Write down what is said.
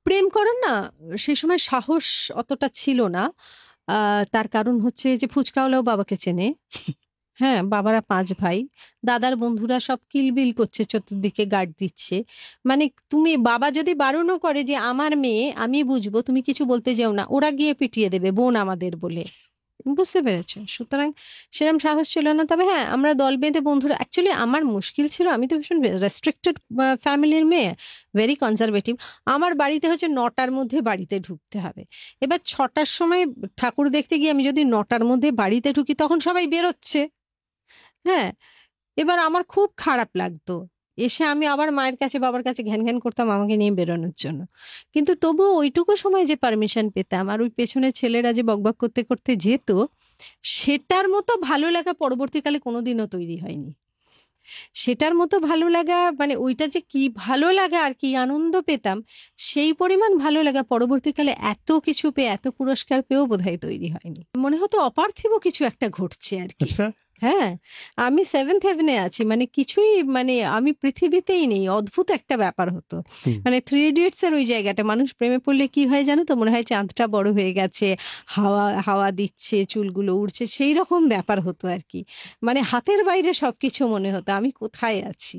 প্রেম করার না সে সময় সাহস অতটা ছিল না। তার কারণ হচ্ছে যে ফুচকাওয়ালাও বাবাকে চেনে। হ্যাঁ, বাবারা ৫ ভাই। দাদার বন্ধুরা সব কিলবিল করছে, চতুর্দিকে গার্ড দিচ্ছে। মানে তুমি বাবা যদি বারণও করে যে আমার মেয়ে, আমি বুঝবো, তুমি কিছু বলতে যেও না। ওরা গিয়ে পিটিয়ে দেবে বোন আমাদের বলে। বুঝতে পেরেছো? সুতরাং সেরম সাহস ছিল না। তবে হ্যাঁ, আমরা দল বেঁধে বন্ধুরা, অ্যাকচুয়ালি আমার মুশকিল ছিল, আমি তো ভীষণ রেস্ট্রিক্টেড ফ্যামিলির মেয়ে, ভেরি কনজারভেটিভ। আমার বাড়িতে হচ্ছে ৯টার মধ্যে বাড়িতে ঢুকতে হবে। এবার ৬টার সময় ঠাকুর দেখতে গিয়ে আমি যদি ৯টার মধ্যে বাড়িতে ঢুকি, তখন সবাই বেরোচ্ছে। হ্যাঁ, এবার আমার খুব খারাপ লাগতো। এসে আমি আবার মায়ের কাছে বাবার কাছে ঘ্যান ঘ্যান করতাম আমাকে নিয়ে বেরোনোর জন্য। কিন্তু তবুও ওইটুকু সময় যে পারমিশন পেতাম, আর ওই পেছনে ছেলেরা যে বকবক করতে করতে যেত, সেটার মতো ভালো লাগা পরবর্তীকালে কোনোদিনও তৈরি হয়নি। সেটার মতো ভালো লাগা, মানে ওইটা যে কি ভালো লাগা আর কি আনন্দ পেতাম, সেই পরিমাণ ভালো লাগা পরবর্তীকালে এত কিছু পেয়ে, এত পুরস্কার পেয়েও বোধহয় তৈরি হয়নি। মনে হতো অপার্থিব কিছু একটা ঘটছে আর কি। আচ্ছা। হ্যাঁ, আমি সেভেন্থ হেভেনে আছি, মানে কিছুই, মানে আমি পৃথিবীতেই নেই, অদ্ভুত একটা ব্যাপার হতো। মানে 3 ইডিয়টস এর ওই জায়গাটা, মানুষ প্রেমে পড়লে কি হয় জানো তো, মনে হয় চাঁদটা বড় হয়ে গেছে, হাওয়া হাওয়া দিচ্ছে, চুলগুলো উড়ছে, সেই রকম ব্যাপার হতো আর কি। মানে হাতের বাইরে সবকিছু মনে হতো, আমি কোথায় আছি।